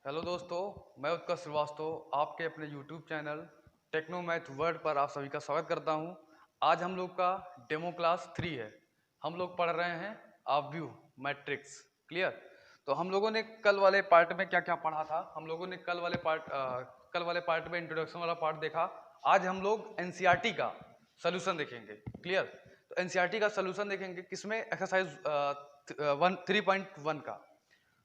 Hello दोस्तों, मैं उत्कर्ष श्रीवास्तव आपके अपने YouTube channel techno math world पर आप सभी का स्वागत करता हूं। आज हम लोग का डेमो क्लास 3 है। हम लोग पढ़ रहे हैं व्यू मैट्रिक्स। क्लियर? तो हम लोगों ने कल वाले पार्ट में क्या क्या पढ़ा था। हम लोगों ने कल वाले पार्ट में इंट्रोडक्शन वाला पार्ट देखा। आज हम लोग एनसीईआरटी का सोल्यूशन देखेंगे। क्लियर? तो एनसीईआरटी का सोल्यूशन देखेंगे किसमें, एक्सरसाइज 3.1 का।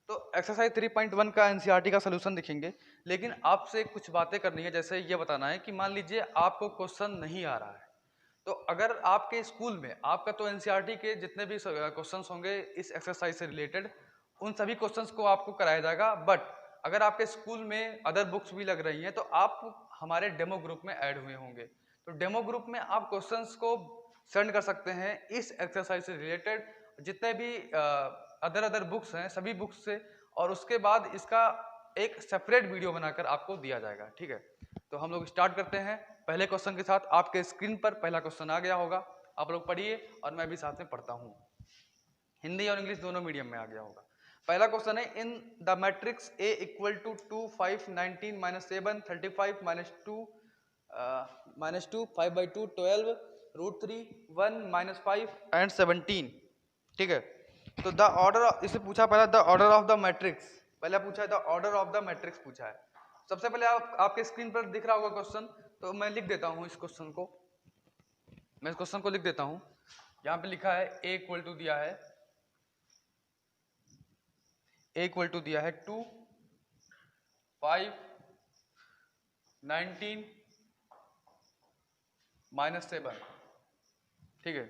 तो एक्सरसाइज 3.1 का एनसीईआरटी का सोल्यूशन दिखेंगे, लेकिन आपसे कुछ बातें करनी है। जैसे ये बताना है कि मान लीजिए आपको क्वेश्चन नहीं आ रहा है, तो अगर आपके स्कूल में आपका तो एनसीईआरटी के जितने भी क्वेश्चंस होंगे इस एक्सरसाइज से रिलेटेड, उन सभी क्वेश्चंस को आपको कराया जाएगा। बट अगर आपके स्कूल में अदर बुक्स भी लग रही हैं तो आप हमारे डेमो ग्रुप में ऐड हुए होंगे। तो डेमो ग्रुप में आप क्वेश्चंस को सेंड कर सकते हैं इस एक्सरसाइज से रिलेटेड, जितने भी अदर बुक्स हैं सभी बुक्स से, और उसके बाद इसका एक सेपरेट वीडियो बनाकर आपको दिया जाएगा। ठीक है, तो हम लोग स्टार्ट करते हैं पहले क्वेश्चन के साथ। आपके स्क्रीन पर पहला क्वेश्चन आ गया होगा, आप लोग पढ़िए और मैं भी साथ में पढ़ता हूँ। हिंदी और इंग्लिश दोनों मीडियम में आ गया होगा। पहला क्वेश्चन है, in the matrix A equal to 2 5 19 -7 35 -2 5/2 12 √3 1 -5 and 17। ठीक है, तो द ऑर्डर, इसे पूछा पहला the order of the matrix. पहले पूछा है the order of the matrix पूछा है। सबसे पहले आपके स्क्रीन पर दिख रहा होगा क्वेश्चन, तो मैं लिख देता हूं इस क्वेश्चन को। मैं इस क्वेश्चन को लिख देता हूं। यहां पे लिखा है ए इक्वल टू दिया है, ए इक्वल टू दिया है 2 5 19 -7। ठीक है,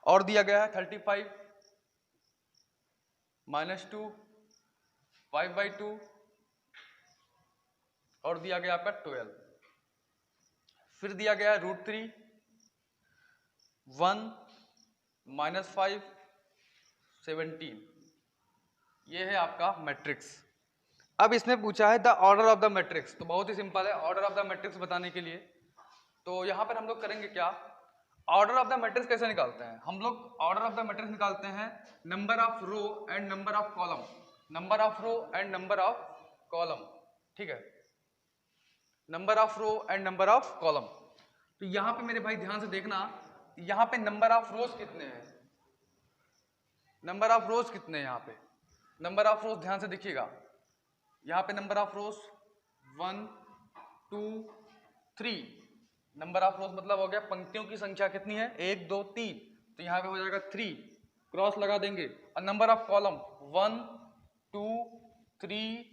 और दिया गया है 35 -2 5/2, और दिया गया आपका 12। फिर दिया गया है √3 1 -5 17। ये है आपका मैट्रिक्स। अब इसने पूछा है the order of the matrix, तो बहुत ही सिंपल है ऑर्डर ऑफ द मैट्रिक्स बताने के लिए। तो यहां पर हम लोग करेंगे क्या, ऑर्डर ऑफ द मैट्रिक्स कैसे निकालते हैं। हम लोग ऑर्डर ऑफ द मैट्रिक्स निकालते हैं number of row and number of column, number of row and number of column. ठीक है, number of row and number of column. तो यहां पे मेरे भाई ध्यान से देखना, यहां पे नंबर ऑफ रोज कितने हैं, नंबर ऑफ रोज कितने हैं यहाँ पे, नंबर ऑफ रोज ध्यान से देखिएगा। यहाँ पे number of rose 1 2 3। Number of रोज मतलब हो गया पंक्तियों की संख्या कितनी है, 1 2 3, तो यहाँ पे हो जाएगा 3, क्रॉस लगा देंगे। और नंबर ऑफ कॉलम 1 2 3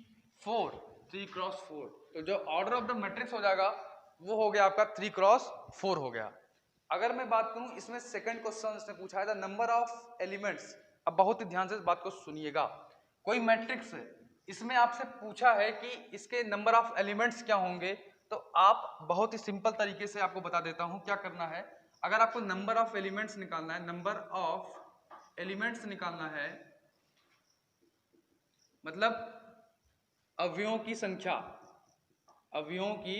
4, 3 क्रॉस 4। तो जो ऑर्डर ऑफ द मैट्रिक्स हो जाएगा वो हो गया आपका 3 क्रॉस 4 हो गया। अगर मैं बात करूं इसमें सेकंड क्वेश्चन इसने पूछा है द नंबर ऑफ एलिमेंट्स। अब बहुत ही ध्यान से इस बात को सुनिएगा, कोई मैट्रिक्स है, इसमें आपसे पूछा है कि इसके नंबर ऑफ एलिमेंट्स क्या होंगे। तो आप बहुत ही सिंपल तरीके से आपको बता देता हूं क्या करना है। अगर आपको नंबर ऑफ एलिमेंट्स निकालना है, नंबर ऑफ एलिमेंट्स निकालना है, मतलब अवयवों की संख्या, अवयवों की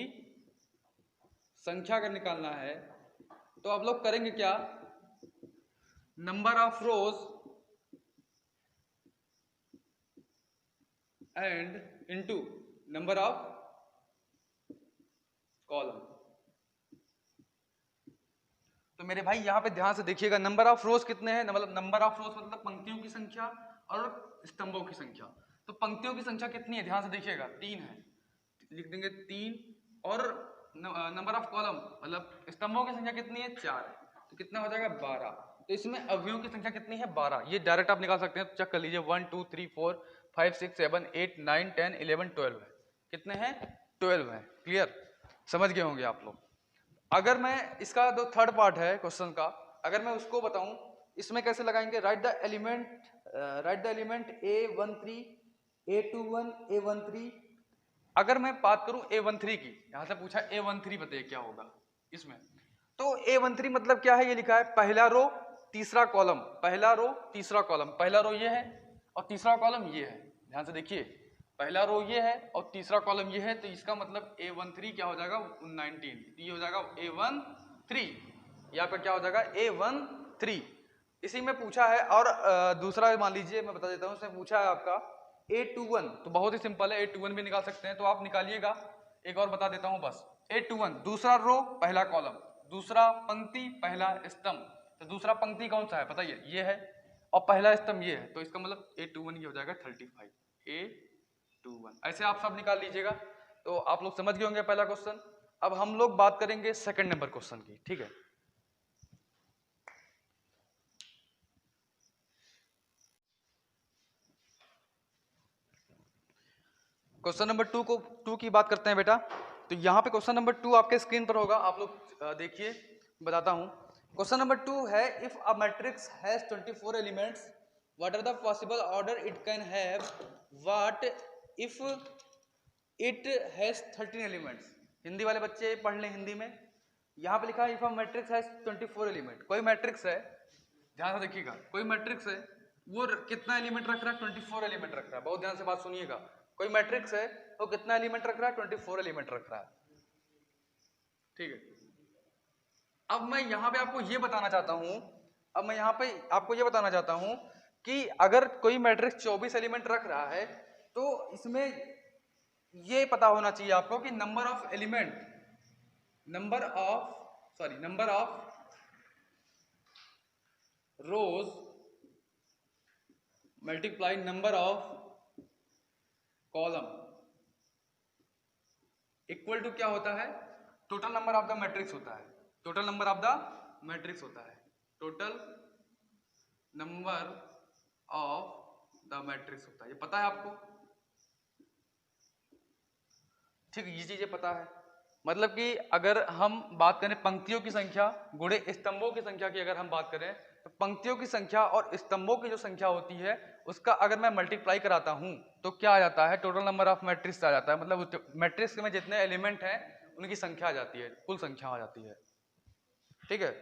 संख्या अगर निकालना है, तो आप लोग करेंगे क्या, number of rows and into number of column. तो मेरे भाई यहां पे ध्यान से देखिएगा, नंबर ऑफ रोज कितने हैं, मतलब नंबर ऑफ रोज मतलब पंक्तियों की संख्या और स्तंभों की संख्या। तो पंक्तियों की संख्या कितनी है ध्यान से देखिएगा, 3 है, लिख देंगे 3। और नंबर ऑफ कॉलम मतलब स्तंभों की संख्या कितनी है, 4 है, तो कितना हो जाएगा 12। तो इसमें अवयवों की संख्या कितनी है, 12। ये डायरेक्ट आप निकाल सकते हैं, तो चेक कर लीजिए 1 2 3 4 5 6 7 8 9 10 11 12 है। कितने हैं, 12 है। क्लियर, समझ गए होंगे आप लोग। अगर मैं इसका जो थर्ड पार्ट है क्वेश्चन का, अगर मैं उसको बताऊं, इसमें कैसे लगाएंगे, right the element A13 A21 A13। अगर मैं बात करूं A13 की, यहां से पूछा A13 बताइए क्या होगा इसमें। तो A13 मतलब क्या है, ये लिखा है पहला रो तीसरा कॉलम, पहला रो तीसरा कॉलम। पहला रो ये है और तीसरा कॉलम ये है, ध्यान से देखिए, पहला रो ये है और तीसरा कॉलम ये है, तो इसका मतलब A13 क्या हो जाएगा 19, ये हो जाएगा A13, यहाँ पे क्या हो जाएगा A13। इसी में पूछा है। और दूसरा मान लीजिए, मैं बता देता हूँ, इसमें पूछा है आपका A21, तो बहुत ही सिंपल है, A21 भी निकाल सकते हैं, तो आप निकालिएगा। एक और बता देता हूं बस, A21 दूसरा रो पहला कॉलम, दूसरा पंक्ति पहला स्तंभ। तो दूसरा पंक्ति कौन सा है बताइए, ये है, और पहला स्तंभ ये है, तो इसका मतलब A21 ये हो जाएगा 35, A21। ऐसे आप सब निकाल लीजिएगा। तो आप लोग समझ गए होंगे पहला क्वेश्चन। अब हम लोग बात करेंगे सेकंड नंबर क्वेश्चन की, ठीक है। क्वेश्चन नंबर 2 की बात करते हैं बेटा। तो यहाँ पे क्वेश्चन नंबर 2 आपके स्क्रीन पर होगा, आप लोग देखिए, बताता हूँ। क्वेश्चन नंबर 2 है, if a matrix has 24 elements, what are the possible order it can have, what if it has 13 elements. Hindi वाले बच्चे पढ़ लें हिंदी में। यहाँ पे लिखा है if a matrix has 24 element. कोई मैट्रिक्स है, ध्यान से देखिएगा, कोई मैट्रिक्स है, वो कितना एलिमेंट रख रहा है, 24 एलिमेंट रख रहा है। बहुत ध्यान से बात सुनिएगा। कोई मैट्रिक्स है, वो कितना एलिमेंट रख रहा है, 24 एलिमेंट रख रहा है, ठीक है। अब मैं यहाँ पे आपको ये बताना चाहता हूँ, अब मैं यहाँ पे आपको ये बताना चाहता हूँ कि अगर कोई मैट्रिक्स 24 एलिमेंट रख रहा है, तो इसमें ये पता होना चाहिए आपको कि number of element, number of rows multiply number of column equal to क्या होता है, total number of the matrix होता है। Total number of the matrix होता है, total number of the matrix होता है। ये पता है आपको, ठीक, ये चीजें पता है। मतलब कि अगर हम बात करें पंक्तियों की संख्या गुणे स्तंभों की संख्या की, अगर हम बात करें तो पंक्तियों की संख्या और स्तंभों की जो संख्या होती है उसका अगर मैं मल्टीप्लाई कराता हूं तो क्या आ जाता है, टोटल नंबर ऑफ मैट्रिक्स आ जाता है। मतलब मैट्रिक्स में जितने एलिमेंट हैं उनकी संख्या आ जाती है, कुल संख्या आ जाती है, ठीक है।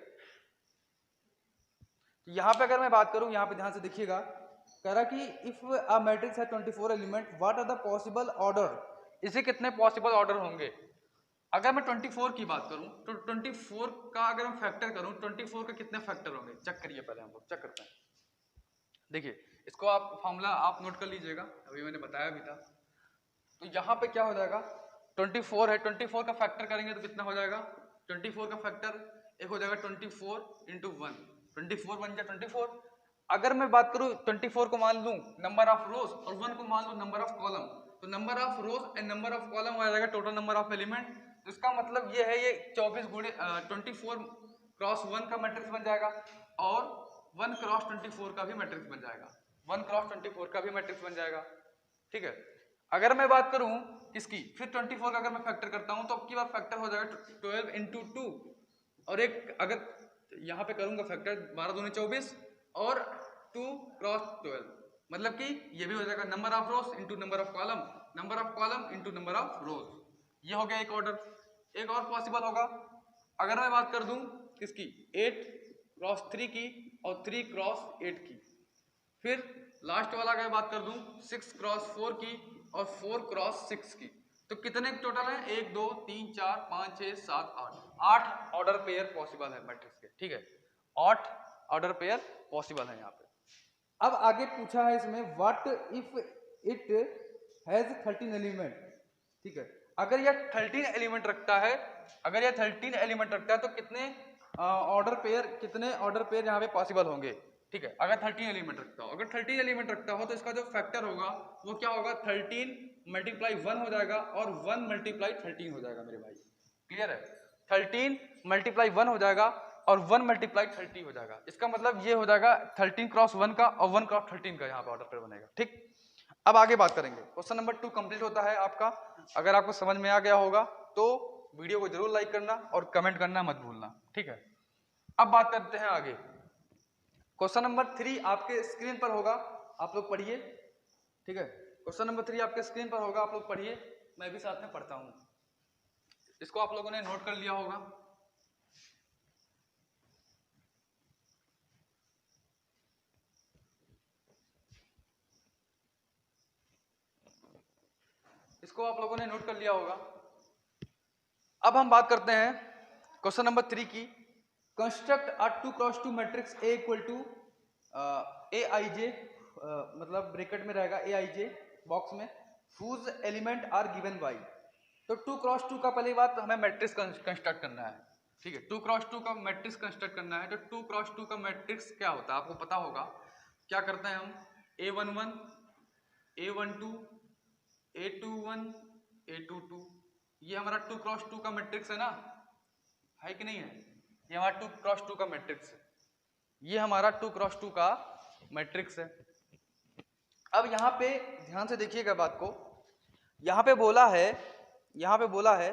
यहां पे अगर मैं बात करूं, यहां पे ध्यान से देखिएगा, कह रहा कि इफ अ मैट्रिक्स है 24 element, what are the possible order, इसे कितने पॉसिबल ऑर्डर होंगे। अगर मैं 24 की बात करूं तो 24 का अगर मैं फैक्टर करूं, 24 का कितने फैक्टर होंगे, चेक करिए, पहले हम लोग चेक करते हैं। देखिए, इसको आप फॉर्मूला आप नोट कर लीजिएगा, अभी मैंने बताया भी था। तो यहाँ पे क्या हो जाएगा, 24 है, 24 का फैक्टर करेंगे तो कितना हो जाएगा, 24 का फैक्टर एक हो जाएगा 24 इंटू 1, 24 बन जाए 24। अगर मैं बात करूं 24 को मान लूं नंबर ऑफ रोज और 1 को मान लूं नंबर ऑफ कॉलम, तो number of rows and number of column आ जाएगा टोटल नंबर ऑफ एलिमेंट। तो इसका मतलब ये है, ये 24 गुणे 24 क्रॉस 1 का मैट्रिक्स बन जाएगा, और 1 क्रॉस 24 का भी मैट्रिक्स बन जाएगा, 1 क्रॉस 24 का भी मैट्रिक्स बन जाएगा, ठीक है। अगर मैं बात करूं किसकी, फिर 24 का अगर मैं फैक्टर करता हूं तो अब की बार फैक्टर हो जाएगा 12 इंटू 2, और एक अगर यहां पे करूंगा फैक्टर 12 दूनी 24 और 2 क्रॉस 12, मतलब कि ये भी हो जाएगा number of rose into number of column, number of column into number of रोज। ये हो गया एक ऑर्डर। एक और पॉसिबल होगा, अगर मैं बात कर दूं किसकी, 8 क्रॉस 3 की और 3 क्रॉस 8 की। फिर लास्ट वाला अगर बात कर दूं 6 क्रॉस 4 की और 4 क्रॉस 6 की। तो कितने टोटल है, 1 2 3 4 5 6 7 8, 8 ऑर्डर पेयर पॉसिबल है मैट्रिक्स के, ठीक है। 8 ऑर्डर पेयर पॉसिबल है यहाँ पे। अब आगे पूछा है इसमें, what if it has 13 element, ठीक है। अगर यह 13 एलिमेंट रखता है, अगर यह 13 एलिमेंट रखता है तो कितने ऑर्डर पेयर यहाँ पे पॉसिबल होंगे, ठीक है। अगर 13 एलिमेंट रखता हो, अगर 13 एलिमेंट रखता हो तो इसका जो फैक्टर होगा वो क्या होगा, 13 मल्टीप्लाई 1 हो जाएगा और 1 मल्टीप्लाई 13 हो जाएगा मेरे भाई, क्लियर है। 13 मल्टीप्लाई 1 हो जाएगा और 1 मल्टीप्लाई 30 हो जाएगा। इसका मतलब ये हो जाएगा 13 क्रॉस 1 का और 1 क्रॉस 13 का यहाँ पे ऑर्डर पेयर बनेगा, ठीक। अब आगे बात करेंगे, क्वेश्चन नंबर 2 कंप्लीट होता है आपका। अगर आपको समझ में आ गया होगा तो वीडियो को जरूर लाइक करना और कमेंट करना मत भूलना, ठीक है। अब बात करते हैं आगे, क्वेश्चन नंबर 3 आपके स्क्रीन पर होगा, आप लोग पढ़िए, ठीक है। क्वेश्चन नंबर 3 आपके स्क्रीन पर होगा, आप लोग पढ़िए, मैं भी साथ में पढ़ता हूं। इसको आप लोगों ने नोट कर लिया होगा। इसको आप लोगों ने नोट कर लिया होगा। अब हम बात करते हैं क्वेश्चन नंबर 3 की। Construct a 2 cross 2 matrix A equal to AIJ, मतलब ब्रैकेट में रहेगा AIJ बॉक्स में whose element are given by. तो 2x2 का पहली बात हमें मैट्रिक्स कंस्ट्रक्ट करना है, ठीक है। 2x2 का मैट्रिक्स कंस्ट्रक्ट करना है। तो 2x2 का मैट्रिक्स क्या होता है आपको पता होगा। क्या करते हैं हम, A11 A12 A21 A22, ये हमारा 2x2 का मैट्रिक्स है ना, है कि नहीं है। ये हमारा 2x2 का मैट्रिक्स है, ये हमारा 2x2 का मैट्रिक्स है। अब यहाँ पे ध्यान से देखिएगा बात को, यहाँ पे बोला है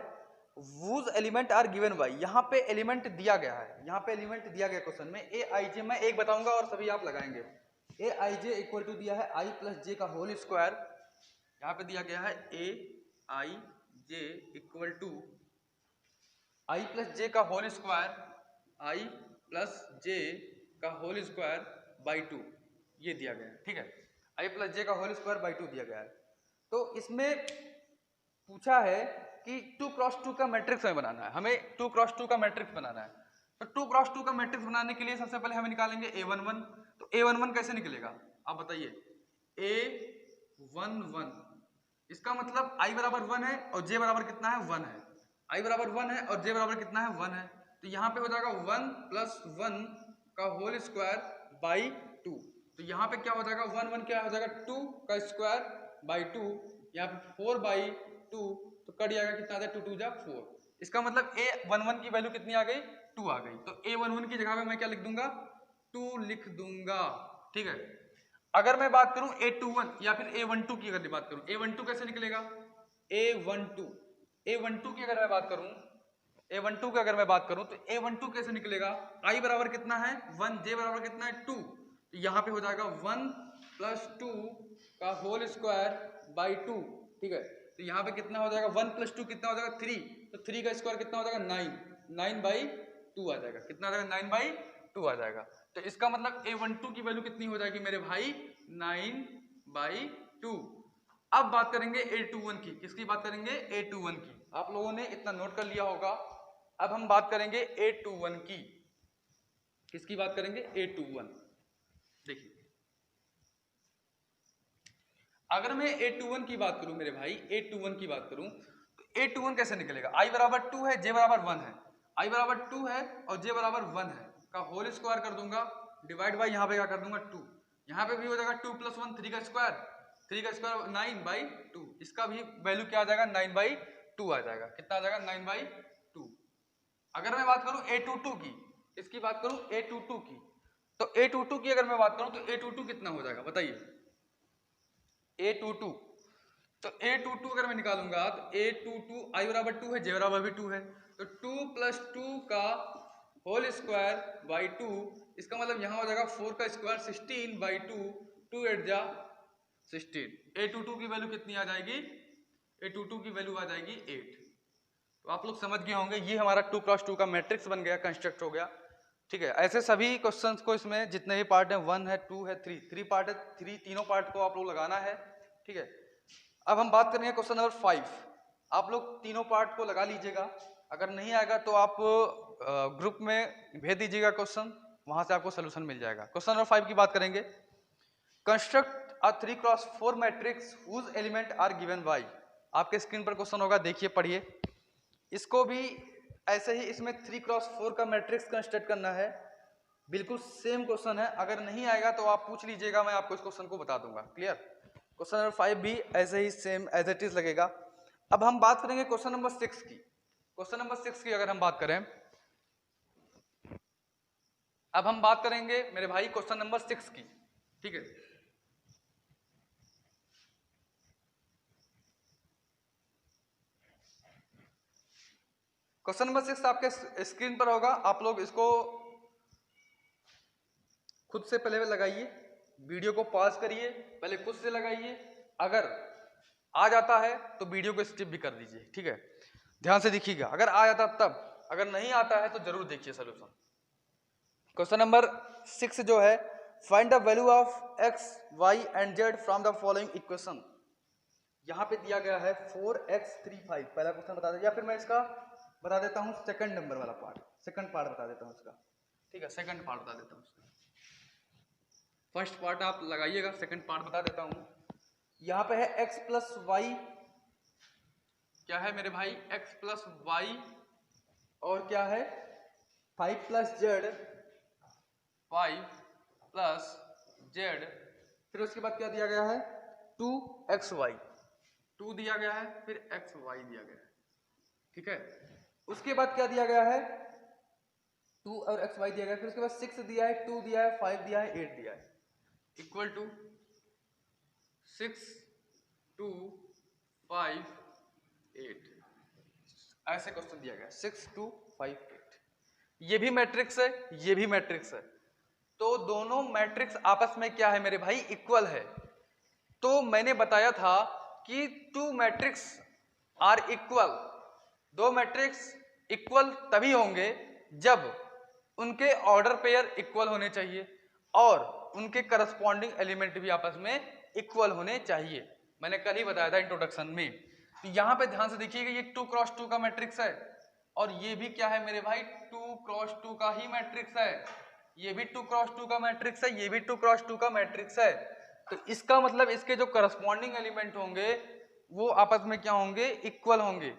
whose element are given by. यहाँ पे एलिमेंट दिया गया है, यहाँ पे एलिमेंट दिया गया क्वेश्चन में ए आई जे, मैं एक बताऊंगा और सभी आप लगाएंगे। ए आई जे इक्वल टू दिया है आई प्लस जे का होल स्क्वायर, यहाँ पे दिया गया है A I J equal to I plus जे का होल स्क्वायर, आई प्लस जे का होल स्क्वायर बाई 2, ये दिया गया है, ठीक है। आई प्लस जे का होल स्क्वायर बाई 2 दिया गया है। तो इसमें पूछा है कि 2x2 का मैट्रिक्स हमें बनाना है, हमें 2x2 का मैट्रिक्स बनाना है। तो 2x2 का मैट्रिक्स बनाने के लिए सबसे पहले हमें निकालेंगे A11। तो A11 कैसे निकलेगा आप बताइए। A11 इसका मतलब i बराबर 1 है और j बराबर कितना है 1 है। i बराबर 1 है और j बराबर कितना है 1 है। तो यहाँ पे हो जाएगा 1 प्लस 1 का होल स्क्वायर बाई 2। तो यहाँ पे क्या हो जाएगा 1 1 क्या हो जाएगा 2 का स्क्वायर बाई 2, यहाँ पे 4 बाई 2, तो कट जाएगा कितना आ जाएगा 2 2 जा 4। इसका मतलब A11 की वैल्यू कितनी आ गई 2 आ गई। तो A11 की जगह पे मैं क्या लिख दूंगा 2 लिख दूंगा, ठीक है। अगर मैं बात करूं A21 या फिर A12 की अगर बात करूं, A12 कैसे निकलेगा A12 की अगर मैं बात करूं, A12 की अगर मैं बात करूं तो A12 कैसे निकलेगा। I बराबर कितना है 1, J बराबर कितना है 2, तो यहाँ पे हो जाएगा 1 प्लस 2 का होल स्क्वायर बाई 2, ठीक है। तो यहाँ पे कितना हो जाएगा 1 प्लस 2 कितना हो जाएगा 3, तो 3 का स्क्वायर कितना हो जाएगा 9 बाई 2 आ जाएगा, कितना आ जाएगा 9 बाई 2 आ जाएगा। तो इसका मतलब A12 की वैल्यू कितनी हो जाएगी मेरे भाई 9 बाई 2। अब बात करेंगे A21 की, किसकी बात करेंगे A21 की, आप लोगों ने इतना नोट कर लिया होगा। अब हम बात करेंगे A21 की, किसकी बात करेंगे A21। देखिए अगर मैं A21 की बात करूं मेरे भाई, A21 की बात करूं तो A21 कैसे निकलेगा। I बराबर 2 है, J बराबर 1 है, I बराबर 2 है और J बराबर 1 है का होल स्क्वायर कर दूंगा, डिवाइड बाई यहाँ पे क्या कर दूंगा 2, यहाँ पे भी हो जाएगा 2 प्लस 1 3 का स्क्वायर 9 बाई 2, इसका भी वैल्यू क्या आ जाएगा 9 बाई 2 आ जाएगा, कितना आ जाएगा 9 बाई 2। अगर मैं बात करूं A22 की, इसकी बात करूं A22 की, तो A22 की अगर मैं बात करूं तो A22 कितना हो जाएगा बताइए A22। तो A22 अगर मैं निकालूंगा तो A22 I बराबर 2 है, J बराबर भी 2 है, तो 2 प्लस 2 का होल स्क्वायर बाई 2, इसका मतलब यहाँ हो जाएगा 4 का स्क्वायर 16 बाई 2, 2 8 जा 16। A22 की वैल्यू कितनी आ जाएगी, A22 की वैल्यू आ जाएगी 8। तो आप लोग समझ गए होंगे, ये हमारा 2x2 का मैट्रिक्स बन गया, कंस्ट्रक्ट हो गया, ठीक है। ऐसे सभी क्वेश्चंस को इसमें जितने भी पार्ट हैं 1 है 2 है 3 पार्ट है, तीनों पार्ट को आप लोग लगाना है, ठीक है। अब हम बात करेंगे क्वेश्चन नंबर 5। आप लोग तीनों पार्ट को लगा लीजिएगा, अगर नहीं आएगा तो आप ग्रुप में भेज दीजिएगा क्वेश्चन, वहां से आपको सोल्यूशन मिल जाएगा। क्वेश्चन नंबर 5 की बात करेंगे, construct a 3x4 matrix whose element are given by. आपके स्क्रीन पर क्वेश्चन होगा, देखिए पढ़िए। इसको भी ऐसे ही इसमें 3x4 का मैट्रिक्स कंस्ट्रक्ट करना है, बिल्कुल सेम क्वेश्चन है। अगर नहीं आएगा तो आप पूछ लीजिएगा, मैं आपको इस क्वेश्चन को बता दूंगा। क्लियर। क्वेश्चन नंबर 5 भी ऐसे ही सेम एज इट इज लगेगा। अब हम बात करेंगे क्वेश्चन नंबर 6 की। क्वेश्चन नंबर 6 की अगर हम बात करें, अब हम बात करेंगे मेरे भाई क्वेश्चन नंबर 6 की, ठीक है। क्वेश्चन नंबर 6 आपके स्क्रीन पर होगा, आप लोग इसको खुद से पहले लगाइए, वीडियो को पॉज करिए, पहले खुद से लगाइए। अगर आ जाता है तो वीडियो को स्किप भी कर दीजिए, ठीक है। ध्यान से देखिएगा, अगर आ जाता तब, अगर नहीं आता है तो जरूर देखिए सोल्यूशन। क्वेश्चन नंबर 6 जो है, find the value of x, y and z from the following equation. यहाँ पे दिया गया है 4x35, पहला क्वेश्चन बता दे, या फिर मैं इसका बता देता हूँ सेकंड नंबर वाला पार्ट, सेकंड पार्ट बता देता हूँ इसका, ठीक है। सेकंड पार्ट बता देता हूँ इसका, फर्स्ट पार्ट आप लगाइएगा, सेकंड पार्ट बता देता हूँ। यहाँ पे है x प्लस वाई, क्या है मेरे भाई x प्लस वाई, और क्या है 5 प्लस जेड, 5 प्लस जेड, फिर उसके बाद क्या दिया गया है 2xy, 2 दिया गया है, फिर xy दिया गया है, ठीक है। उसके बाद क्या दिया गया है 2 और xy दिया गया है, फिर उसके बाद 6 दिया है, 2 दिया है, 5 दिया है, 8 दिया है, इक्वल टू 6 2 5 8, ऐसे क्वेश्चन दिया गया 6 2 5 8। ये भी मैट्रिक्स है, ये भी मैट्रिक्स है, तो दोनों मैट्रिक्स आपस में क्या है मेरे भाई इक्वल है। तो मैंने बताया था कि टू मैट्रिक्स आर इक्वल, दो मैट्रिक्स इक्वल तभी होंगे जब उनके ऑर्डर पेयर इक्वल होने चाहिए और उनके करस्पॉन्डिंग एलिमेंट भी आपस में इक्वल होने चाहिए। मैंने कल ही बताया था इंट्रोडक्शन में। तो यहाँ पे ध्यान से देखिएगा, ये 2 क्रॉस 2 का मैट्रिक्स है और ये भी क्या है मेरे भाई 2 क्रॉस 2 का ही मैट्रिक्स है। ये भी 2 क्रॉस 2 का मैट्रिक्स है, ये भी 2 क्रॉस 2 का मैट्रिक्स है। तो इसका मतलब इसके जो करस्पॉन्डिंग एलिमेंट होंगे वो आपस में क्या होंगे इक्वल होंगे।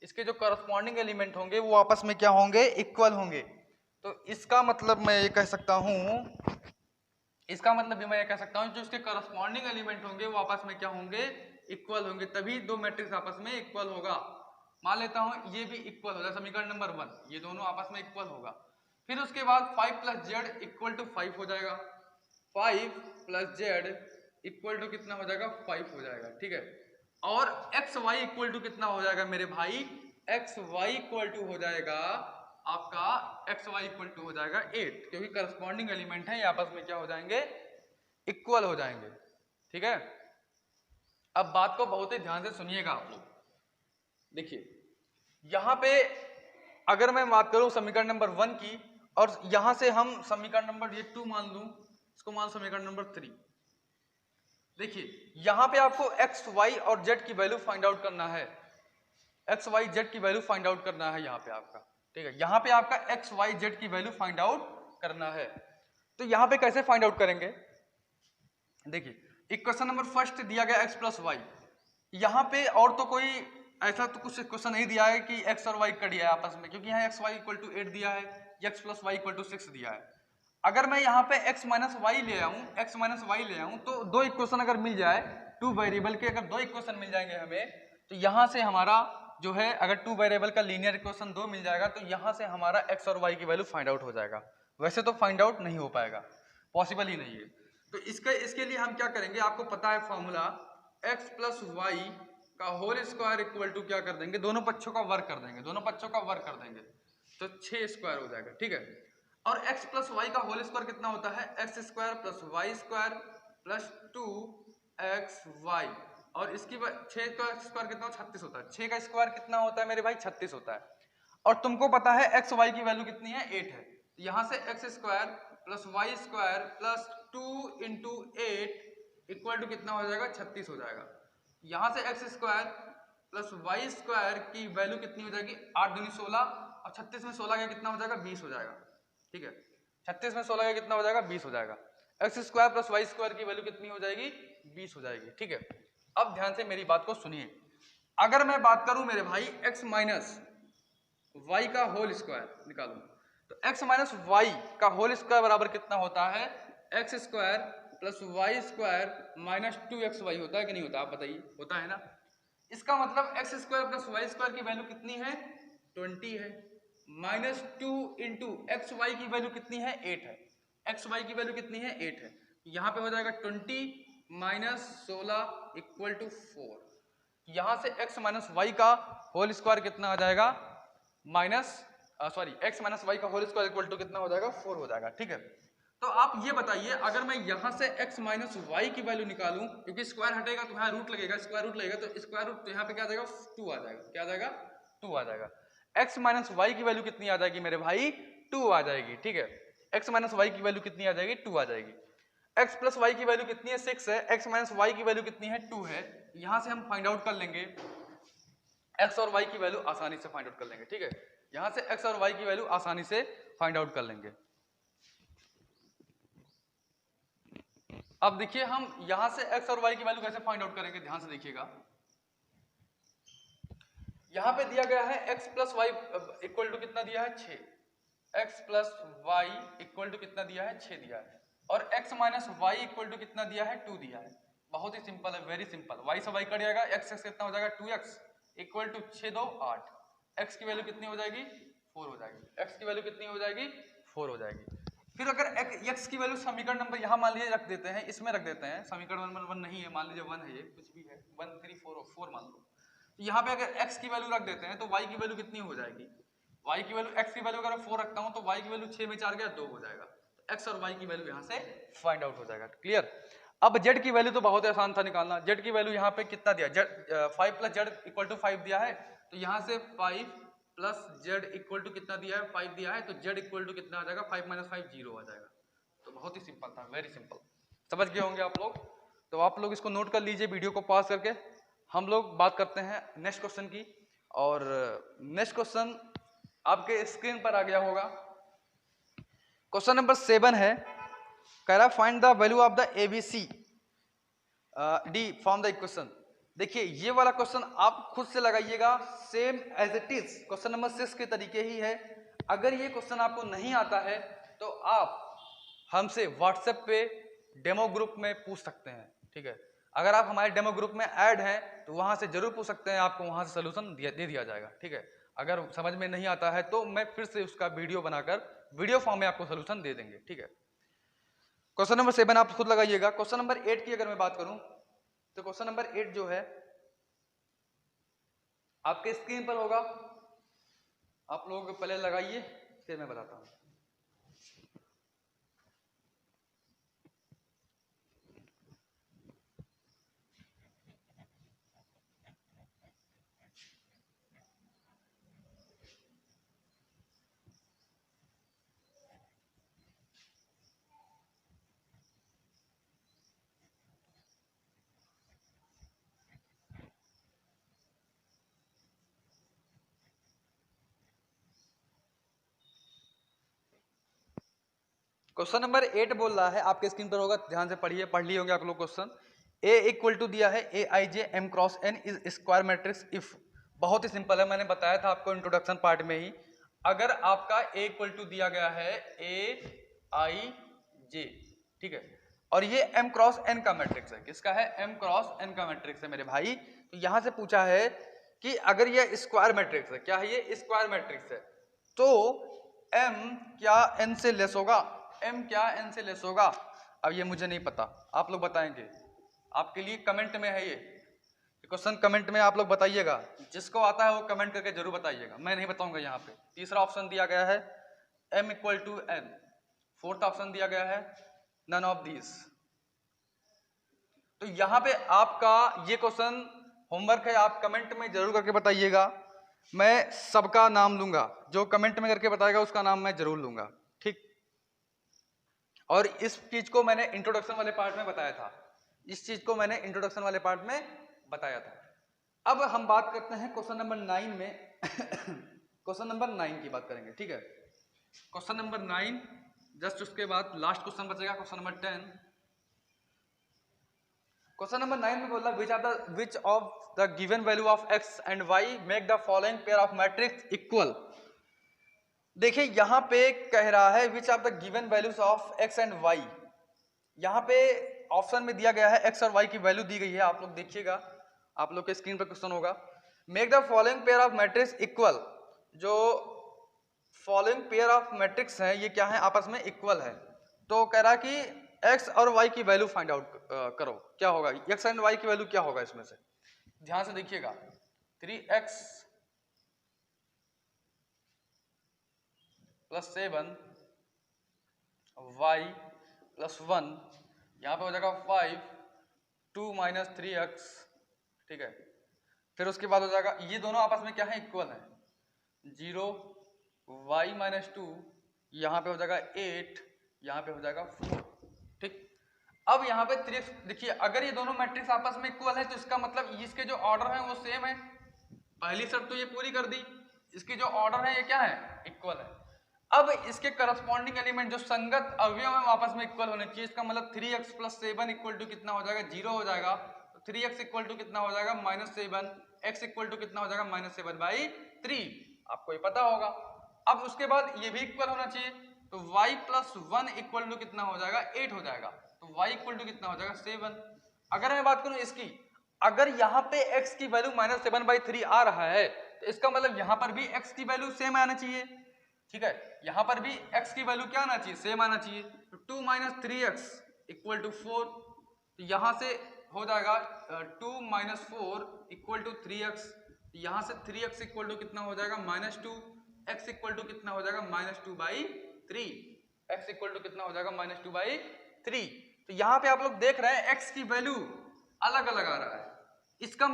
इसके जो करस्पॉन्डिंग एलिमेंट होंगे वो आपस में क्या होंगे इक्वल होंगे। तो इसका मतलब मैं ये कह सकता हूं, इसका मतलब भी मैं ये कह सकता हूं जो इसके करस्पॉन्डिंग एलिमेंट होंगे वो आपस में क्या होंगे इक्वल होंगे, तभी दो मैट्रिक्स आपस में इक्वल होगा। मान लेता हूं ये भी इक्वल हो जाए, समीकरण नंबर 1, ये दोनों आपस में इक्वल होगा। फिर उसके बाद 5 प्लस जेड इक्वल टू 5 हो जाएगा, 5 प्लस जेड इक्वल टू कितना हो जाएगा 5 हो जाएगा, ठीक है। और एक्स वाई इक्वल टू कितना हो जाएगा मेरे भाई, एक्स वाई इक्वल टू हो जाएगा आपका एक्स वाई इक्वल टू हो जाएगा 8, क्योंकि करस्पॉन्डिंग एलिमेंट है ये आपस में क्या हो जाएंगे इक्वल हो जाएंगे, ठीक है। अब बात को बहुत ही ध्यान से सुनिएगा आप लोग। देखिए यहां पे अगर मैं बात करूं समीकरण नंबर 1 की और यहां से हम समीकरण नंबर ये 2 मान लूं, इसको मान समीकरण नंबर 3। देखिए यहां पे आपको एक्स वाई और जेड की वैल्यू फाइंड आउट करना है, एक्स वाई जेड की वैल्यू फाइंड आउट करना है यहाँ पे आपका, ठीक है। यहाँ पे आपका एक्स वाई जेड की वैल्यू फाइंड आउट करना है। तो यहाँ पे कैसे फाइंड आउट करेंगे, देखिए इक्वेशन नंबर फर्स्ट दिया गया एक्स प्लस वाई, यहाँ पे और तो कोई ऐसा तो कुछ क्वेश्चन नहीं दिया है कि एक्स और वाई कट दिया है आपस में, क्योंकि यहाँ एक्स वाई इक्वल टू 8 दिया है, x plus y equal to 6 दिया है। अगर मैं यहाँ पे x माइनस वाई ले आऊं, x माइनस वाई ले आऊं, तो दो इक्वेशन अगर मिल जाए, टू वेरिएबल के अगर दो इक्वेशन मिल जाएंगे हमें, तो यहाँ से हमारा जो है अगर टू वेरिएबल का लीनियर इक्वेशन दो मिल जाएगा तो यहाँ से हमारा x और y की वैल्यू फाइंड आउट हो जाएगा। वैसे तो फाइंड आउट नहीं हो पाएगा, पॉसिबल ही नहीं है। तो इसके लिए हम क्या करेंगे, आपको पता है फॉर्मूला, x प्लस वाई का होल स्क्वायर इक्वल टू क्या कर देंगे, दोनों पक्षों का वर्ग कर देंगे, दोनों पक्षों का वर्ग कर देंगे तो 6 स्क्वायर हो जाएगा, ठीक है। और x प्लस वाई का होल स्क्वायर कितना होता है, x square plus y square plus 2xy, और इसकी 6 का स्क्वायर कितना 36 होता है, 6 का स्क्वायर कितना होता है मेरे भाई 36 होता है। और तुमको पता है एक्स वाई की वैल्यू कितनी है 8 है, यहाँ से x square plus y square plus 2 into 8 equal to कितना हो जाएगा 36 हो जाएगा। यहाँ से x square plus y square की वैल्यू कितनी हो जाएगी 8 दूनी 16, और 36 में 16 का कितना हो जाएगा 20 हो जाएगा, ठीक है। 36 में 16 का कितना हो जाएगा 20 हो जाएगा। X square plus y square की वैल्यू कितनी हो जाएगी 20 हो जाएगी, ठीक है। अब ध्यान से मेरी बात को सुनिए, अगर मैं बात करूं मेरे भाई x माइनस वाई का होल स्क्वायर निकालूं, तो x माइनस वाई का होल स्क्वायर बराबर कितना होता है, x square plus y square minus 2xy होता है कि नहीं होता, आप बताइए, होता है ना। इसका मतलब x square plus y square की वैल्यू कितनी है 20 है, माइनस 2 इंटू एक्स वाई की वैल्यू कितनी है 8 है, एक्स वाई की वैल्यू कितनी है 8 है, यहाँ पे हो जाएगा 20 माइनस 16 इक्वल टू 4। यहाँ से x माइनस वाई का होल स्क्वायर कितना आ जाएगा, minus sorry x minus y का होल स्क्वायर इक्वल टू कितना हो जाएगा 4 हो जाएगा, ठीक है। तो आप ये बताइए, अगर मैं यहाँ से x माइनस वाई की वैल्यू निकालूं, क्योंकि स्क्वायर हटेगा तो यहाँ रूट लगेगा, स्क्वायर रूट लगेगा तो स्क्वायर रूट, तो यहाँ पे क्या आ जाएगा 2 आ जाएगा, क्या आ जाएगा 2 आ जाएगा। x माइनस वाई की वैल्यू कितनी आ जाएगी मेरे भाई 2 आ जाएगी, ठीक है। x माइनस वाई की वैल्यू कितनी आ जाएगी 2 आ जाएगी। x प्लस वाई की वैल्यू कितनी है 6 है, x माइनस वाई की वैल्यू कितनी है 2 है, यहाँ से हम फाइंड आउट कर लेंगे, x और y की वैल्यू आसानी से फाइंड आउट कर लेंगे, ठीक है। यहाँ से x और y की वैल्यू आसानी से फाइंड आउट कर लेंगे। अब देखिए हम यहां से x और y की वैल्यू कैसे फाइंड आउट करेंगे, ध्यान से देखिएगा। यहां पे दिया गया है x plus y equal to कितना दिया है 6, x plus y equal to कितना दिया है 6 दिया है, और x minus y equal to कितना दिया है 2 दिया है। बहुत ही सिंपल है, वेरी सिंपल। y से y कट जाएगा, x से कितना हो जाएगा 2x इक्वल टू 6 2 8, x की वैल्यू कितनी हो जाएगी 4 हो जाएगी, x की वैल्यू कितनी हो जाएगी 4 हो जाएगी। फिर अगर x की वैल्यू समीकरण नंबर यहाँ मान लीजिए रख देते हैं, इसमें रख देते हैं, समीकरण नंबर 1 नहीं है, मान लीजिए 1 है, ये कुछ भी है 1 3 4 मान लो। तो यहाँ पे अगर x की वैल्यू रख देते हैं तो y की वैल्यू कितनी हो जाएगी, y की वैल्यू x की वैल्यू अगर मैं 4 रखता हूँ तो y की वैल्यू 6 में 4 गया 2 हो जाएगा, तो x और y की वैल्यू यहाँ से फाइंड आउट हो जाएगा। क्लियर। अब z की वैल्यू तो बहुत ही आसान था निकालना। z की वैल्यू यहाँ पे कितना दिया, 5 प्लस z इक्वल टू 5 दिया है, तो यहाँ से 5 प्लस z इक्वल टू कितना दिया है 5 दिया है, तो z इक्वल टू कितना आ जाएगा 5 माइनस 5 0 आ जाएगा। तो बहुत ही सिंपल था, वेरी सिंपल, समझ गए होंगे आप लोग। तो आप लोग इसको नोट कर लीजिए वीडियो को पॉज करके। हम लोग बात करते हैं नेक्स्ट क्वेश्चन की, और नेक्स्ट क्वेश्चन आपके स्क्रीन पर आ गया होगा। क्वेश्चन नंबर 7 है, कह रहा find the value of the ABC D from the equation. देखिए ये वाला क्वेश्चन आप खुद से लगाइएगा, same as it is question number 6 के तरीके ही है। अगर ये क्वेश्चन आपको नहीं आता है तो आप हमसे व्हाट्सएप पे डेमो ग्रुप में पूछ सकते हैं, ठीक है। अगर आप हमारे डेमो ग्रुप में ऐड हैं तो वहां से जरूर पूछ सकते हैं, आपको वहां से सोल्यूशन दे दिया जाएगा, ठीक है। अगर समझ में नहीं आता है तो मैं फिर से उसका वीडियो बनाकर वीडियो फॉर्म में आपको सोल्यूशन दे देंगे, ठीक है। क्वेश्चन नंबर 7 आप खुद लगाइएगा। क्वेश्चन नंबर 8 की अगर मैं बात करूं तो क्वेश्चन नंबर 8 जो है आपके स्क्रीन पर होगा, आप लोग पहले लगाइए फिर मैं बताता हूं। क्वेश्चन नंबर 8 बोल रहा है, आपके स्क्रीन पर होगा, ध्यान से पढ़िए, पढ़ लिए होंगे आप लोग क्वेश्चन। ए इक्वल टू दिया है A I J M cross N is square matrix if. बहुत ही सिंपल है, मैंने बताया था आपको इंट्रोडक्शन पार्ट में ही। अगर आपका ए इक्वल टू दिया गया है ए आई जे, ठीक है, और ये एम क्रॉस एन का मैट्रिक्स है, किसका है, एम क्रॉस एन का मैट्रिक्स है मेरे भाई। तो यहां से पूछा है कि अगर ये स्क्वायर मैट्रिक्स है, क्या है ये स्क्वायर मैट्रिक्स है, तो एम क्या एन से लेस होगा, m क्या n से लेस होगा। अब ये मुझे नहीं पता, आप लोग बताएंगे, आपके लिए कमेंट में है ये क्वेश्चन, कमेंट में आप लोग बताइएगा, जिसको आता है वो कमेंट करके जरूर बताइएगा, मैं नहीं बताऊंगा यहाँ पे। तीसरा ऑप्शन दिया गया है m equal to n, fourth option दिया गया है नन ऑफ दीज। तो यहाँ पे आपका ये क्वेश्चन होमवर्क है, आप कमेंट में जरूर करके बताइएगा, मैं सबका नाम लूंगा, जो कमेंट में करके बताएगा उसका नाम मैं जरूर लूंगा, ठीक। और इस चीज को मैंने इंट्रोडक्शन वाले पार्ट में बताया था, इस चीज को मैंने इंट्रोडक्शन वाले पार्ट में बताया था। अब हम बात करते हैं क्वेश्चन नंबर 9 में क्वेश्चन नंबर 9 की बात करेंगे, ठीक है। क्वेश्चन नंबर 9 जस्ट उसके बाद लास्ट क्वेश्चन बचेगा क्वेश्चन नंबर 10। क्वेश्चन नंबर 9 में बोला which of the given value of x and y make the following pair of matrix equal. देखिए यहां पे कह रहा है which of the given values of x and y, यहां पे ऑप्शन में दिया गया है x और y की वैल्यू दी गई है, आप लोग देखिएगा, आप लोग के स्क्रीन पर क्वेश्चन होगा, make the following pair of matrix equal. जो फॉलोइंग पेयर ऑफ मैट्रिक्स है ये क्या है, आपस में इक्वल है। तो कह रहा है कि x और y की वैल्यू फाइंड आउट करो, क्या होगा x एंड y की वैल्यू क्या होगा इसमें से, ध्यान से देखिएगा। 3x प्लस 7 y प्लस 1, यहाँ पे हो जाएगा 5 2 माइनस 3x, ठीक है। फिर उसके बाद हो जाएगा, ये दोनों आपस में क्या है, इक्वल है, 0 y माइनस 2, यहाँ पे हो जाएगा 8, यहाँ पे हो जाएगा 4, ठीक। अब यहाँ पे 3x, देखिए अगर ये दोनों मैट्रिक्स आपस में इक्वल है तो इसका मतलब इसके जो ऑर्डर है वो सेम है, पहली शर्त तो ये पूरी कर दी, इसके जो ऑर्डर है ये क्या है, इक्वल है। अब इसके करस्पॉन्डिंग एलिमेंट जो संगत अवयव है आपस में इक्वल होने चाहिए। इसका मतलब 3x + 7 इक्वल टू कितना हो जाएगा, 0 हो जाएगा। तो 3x इक्वल टू कितना हो जाएगा, -7, x इक्वल टू कितना हो जाएगा, -7/3। आपको ये पता होगा। अब उसके बाद ये भी इक्वल होना चाहिए, तो y + 1 इक्वल टू कितना हो जाएगा, 8 हो जाएगा। तो y इक्वल टू कितना हो जाएगा, 7। अगर मैं बात करूं इसकी, अगर यहाँ पे x की वैल्यू -7/3 आ रहा है तो इसका मतलब यहाँ पर भी x की वैल्यू सेम आना चाहिए। ठीक है, यहाँ पर भी x की वैल्यू क्या आना चाहिए, सेम आना चाहिए। तो 2 - 3x = 4। तो यहाँ से हो जाएगा 2 - 4 = 3x। यहाँ से 3x इक्वल टू कितना हो जाएगा, -2। x इक्वल टू कितना हो जाएगा, -2/3। x इक्वल टू कितना हो जाएगा, -2/3। तो यहाँ पे आप लोग देख रहे हैं x की वैल्यू अलग अलग आ रहा है। इसका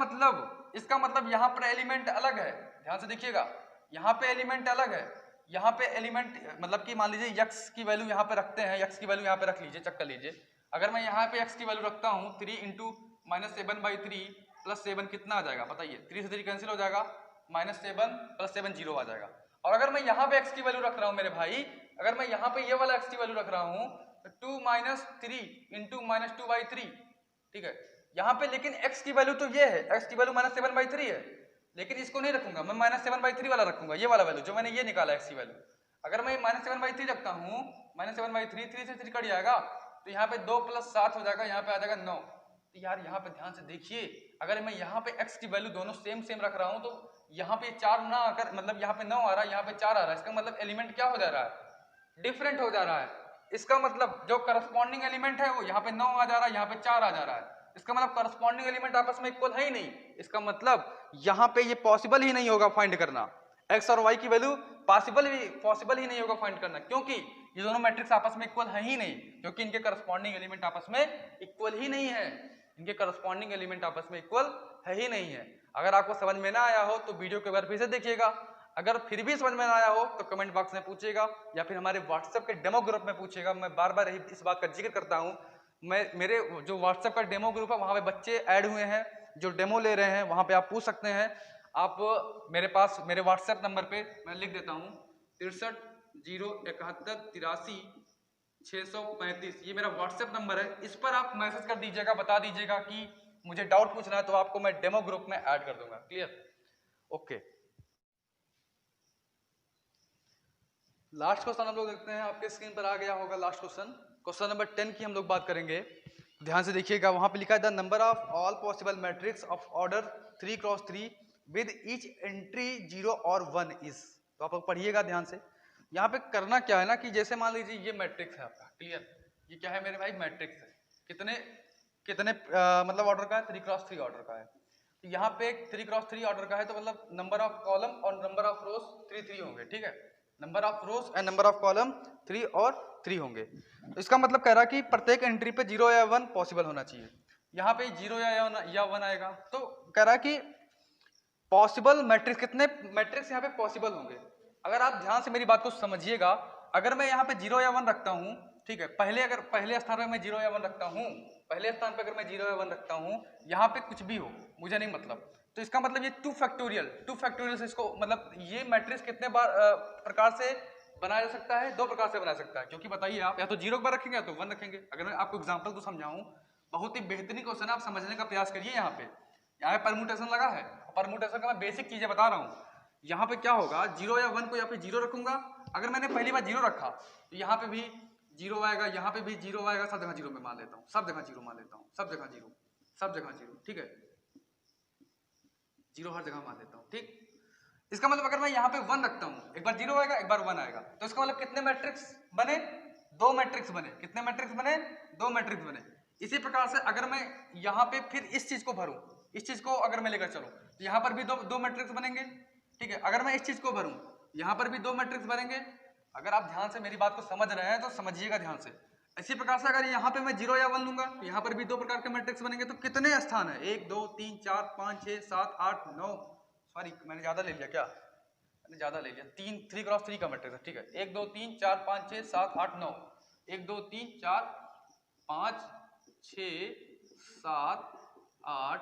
मतलब यहाँ पर एलिमेंट अलग है। ध्यान से देखिएगा, यहाँ पे एलिमेंट अलग है, यहाँ पे एलिमेंट मतलब कि मान लीजिए x की वैल्यू यहाँ पे रखते हैं, x की वैल्यू यहाँ पे रख लीजिए, चेक कर लीजिए। अगर मैं यहाँ पे x की वैल्यू रखता हूँ 3 × -7/3 + 7 कितना आ जाएगा बताइए, 3 से 3 कैंसिल हो जाएगा, -7 + 7 0 आ जाएगा। और अगर मैं यहाँ पे x की वैल्यू रख रहा हूँ मेरे भाई, अगर मैं यहाँ पे ये वाला x की वैल्यू रख रहा हूँ 2 - 3 × -2/3। ठीक है, यहाँ पे लेकिन x की वैल्यू तो ये है, x की वैल्यू -7/3 है, लेकिन इसको नहीं रखूंगा मैं, -7/3 वाला रखूंगा, ये वाला वैल्यू जो मैंने ये निकाला x की वैल्यू। अगर मैं -7/3 रखता हूँ, -7/3 3 से 3 कट जाएगा, तो यहाँ पे 2 + 7 हो जाएगा, यहाँ पे आ जाएगा 9। तो यार यहाँ पे ध्यान से देखिए, अगर मैं यहाँ पे x की वैल्यू दोनों सेम रख रहा हूँ तो यहाँ पे 4 ना आकर, मतलब यहाँ पे 9 आ रहा है, यहाँ पे 4 आ रहा है। इसका मतलब एलिमेंट क्या हो जा रहा है, डिफरेंट हो जा रहा है। इसका मतलब जो करस्पॉन्डिंग एलिमेंट है वो यहाँ पे 9 आ जा रहा है, यहाँ पे 4 आ जा रहा है। इसका मतलब करस्पॉन्डिंग एलिमेंट आपस में इक्वल है ही नहीं। इसका मतलब यहाँ पे ये पॉसिबल ही नहीं होगा फाइंड करना, x और y की वैल्यू पॉसिबल ही नहीं होगा फाइंड करना, क्योंकि ये दोनों मैट्रिक्स आपस में इक्वल है ही नहीं, क्योंकि इनके करस्पॉन्डिंग एलिमेंट आपस में इक्वल ही नहीं है। इनके करस्पॉन्डिंग एलिमेंट आपस में इक्वल है ही नहीं है। अगर आपको समझ में ना आया हो तो वीडियो को एक बार फिर से देखिएगा। अगर फिर भी समझ में ना आया हो तो कमेंट बॉक्स में पूछिएगा या फिर हमारे व्हाट्सएप के डेमो ग्रुप में पूछिएगा। मैं बार बार इस बात का जिक्र करता हूँ, मेरे जो व्हाट्सएप का डेमो ग्रुप है वहाँ पे बच्चे ऐड हुए हैं जो डेमो ले रहे हैं, वहाँ पे आप पूछ सकते हैं। आप मेरे पास मेरे व्हाट्सएप नंबर पे मैं लिख देता हूँ 63 071 83 635, ये मेरा व्हाट्सएप नंबर है। इस पर आप मैसेज कर दीजिएगा, बता दीजिएगा कि मुझे डाउट पूछना है, तो आपको मैं डेमो ग्रुप में ऐड कर दूंगा। Clear, okay. लास्ट क्वेश्चन हम लोग देखते हैं, आपके स्क्रीन पर आ गया होगा लास्ट क्वेश्चन नंबर 10 की हम लोग बात करेंगे। ध्यान से देखिएगा, वहां पे लिखा है the number of all possible matrix of order 3 × 3 with each entry 0 और 1 इज। तो आप लोग पढ़िएगा ध्यान से। यहाँ पे करना क्या है ना कि जैसे मान लीजिए ये मैट्रिक्स है आपका, क्लियर, ये क्या है मेरे भाई, मैट्रिक्स है। कितने कितने मतलब ऑर्डर का है, 3 × 3 ऑर्डर का है। तो यहाँ पे 3 × 3 ऑर्डर का है, तो मतलब नंबर ऑफ कॉलम और नंबर ऑफ रोज 3 होंगे। ठीक है, number of rows and number of column 3 और 3 होंगे। तो इसका मतलब कह रहा है कि प्रत्येक एंट्री पे 0 या 1 पॉसिबल होना चाहिए। यहाँ पे 0 या 1 आएगा, तो कह रहा है कि पॉसिबल मैट्रिक्स, कितने मैट्रिक्स यहाँ पे पॉसिबल होंगे। अगर आप ध्यान से मेरी बात को समझिएगा, अगर मैं यहाँ पे 0 या 1 रखता हूँ, ठीक है, पहले स्थान पे मैं 0 या 1 रखता हूँ, पहले स्थान पे अगर मैं 0 या 1 रखता हूँ, यहाँ पे कुछ भी हो मुझे नहीं मतलब, तो इसका मतलब ये 2 फैक्टोरियल से इसको मतलब ये मैट्रिक्स कितने बार प्रकार से बनाया जा सकता है, 2 प्रकार से बना सकता है। क्योंकि बताइए आप या तो 0 बार रखेंगे या तो 1 रखेंगे। अगर मैं आपको एग्जांपल को समझाऊं, बहुत ही बेहतरीन क्वेश्चन है, आप समझने का प्रयास करिए। यहाँ पे परम्यूटेशन लगा है, परम्यूटेशन का मैं बेसिक चीजें बता रहा हूँ। यहाँ पे क्या होगा, 0 या 1 को यहाँ पे 0 रखूंगा। अगर मैंने पहली बार 0 रखा तो यहाँ पे भी 0 आएगा, यहाँ पे भी 0 आएगा, सब जगह 0 में मान लेता हूँ, सब जगह 0 मान लेता हूँ, सब जगह 0। ठीक है, 0 हर जगह मान लेता हूँ। ठीक, इसका मतलब अगर मैं यहाँ पे 1 रखता हूँ, एक बार 0 आएगा, एक बार 1 आएगा, तो इसका मतलब कितने मैट्रिक्स बने, 2 मैट्रिक्स बने। कितने मैट्रिक्स बने, 2 मैट्रिक्स बने। इसी प्रकार से अगर मैं यहाँ पे फिर इस चीज को भरूं, इस चीज को अगर मैं लेकर चलूं, तो यहाँ पर भी दो मैट्रिक्स बनेंगे। ठीक है, अगर मैं इस चीज को भरूं, यहाँ पर भी 2 मैट्रिक्स बनेंगे। अगर आप ध्यान से मेरी बात को समझ रहे हैं तो समझिएगा ध्यान से। इसी प्रकार से अगर यहाँ पे मैं 0 या 1 लूंगा, तो यहाँ पर भी 2 प्रकार के मैट्रिक्स बनेंगे। तो कितने स्थान है, 1 2 3 4 5 6 7 8 9, सॉरी मैंने ज्यादा ले लिया, क्या मैंने ज्यादा ले लिया, 3 × 3 का मैट्रिक्स है। ठीक है, 1 2 3 4 5 6 7 8 9, 1 2 3 4 5 6 7 8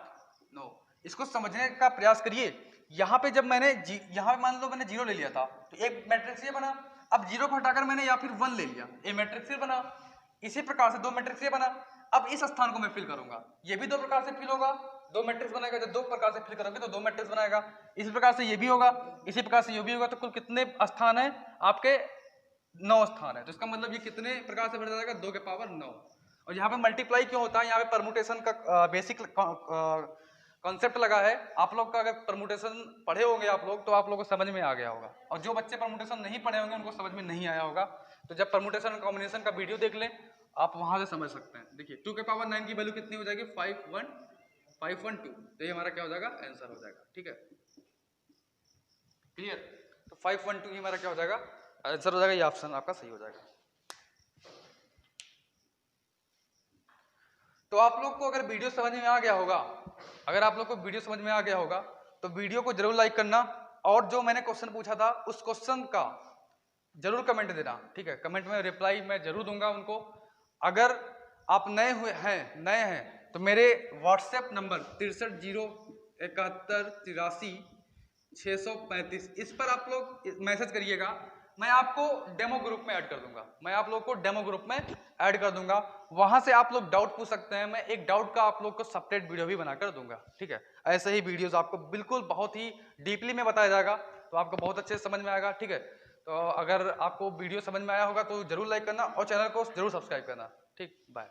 9। इसको समझने का प्रयास करिए। यहाँ पे जब मैंने यहाँ पे मान लो मैंने 0 ले लिया था, तो एक मैट्रिक्स ये बना। अब 0 को हटाकर मैंने या फिर 1 ले लिया, ए मैट्रिक्स फिर बना। इसी प्रकार से 2 मैट्रिक्स ये बना। अब इस स्थान को मैं फिल करूंगा, ये भी 2 प्रकार से फिल होगा, 2 मैट्रिक्स बनाएगा। जब 2 प्रकार से फिल करोगे तो 2 मैट्रिक्स बनाएगा। इसी प्रकार से ये भी होगा, इसी प्रकार से ये भी होगा। तो कुल कितने स्थान है आपके? 9 स्थान है। तो इसका मतलब ये कितने प्रकार से बढ़ जाएगा? 2 के पावर 9। और यहाँ पे मल्टीप्लाई क्यों होता है? यहाँ पे परमुटेशन का बेसिक कॉन्सेप्ट लगा है। आप लोग का अगर परमुटेशन पढ़े होंगे आप लोग, तो आप लोगों को समझ में आ गया होगा, और जो बच्चे परमुटेशन नहीं पढ़े होंगे उनको समझ में नहीं आया होगा। तो जब परमुटेशन कॉम्बिनेशन का वीडियो देख लें, आप वहां से समझ सकते हैं। देखिए 2 के पावर 9 की वैल्यू कितनी हो जाएगी? 512। तो ये हमारा क्या हो जाएगा? आंसर हो जाएगा। ठीक है, क्लियर? तो 512 ही हमारा क्या हो जाएगा? आंसर हो जाएगा। ये ऑप्शन आपका सही हो जाएगा। तो आप लोग को अगर वीडियो समझ में आ गया होगा, अगर आप लोग को वीडियो समझ में आ गया होगा, तो वीडियो को जरूर लाइक करना, और जो मैंने क्वेश्चन पूछा था उस क्वेश्चन का जरूर कमेंट देना। ठीक है, कमेंट में रिप्लाई मैं जरूर दूंगा उनको। अगर आप नए हैं तो मेरे व्हाट्सएप नंबर 63017183 इस पर आप लोग मैसेज करिएगा। मैं आपको डेमो ग्रुप में ऐड कर दूंगा, वहां से आप लोग डाउट पूछ सकते हैं। मैं एक डाउट का आप लोग को सेपरेट वीडियो भी बनाकर दूंगा। ठीक है, ऐसे ही वीडियोस आपको बिल्कुल बहुत ही डीपली में बताया जाएगा, तो आपको बहुत अच्छे से समझ में आएगा। ठीक है, तो अगर आपको वीडियो समझ में आया होगा तो जरूर लाइक करना और चैनल को जरूर सब्सक्राइब करना। ठीक, बाय।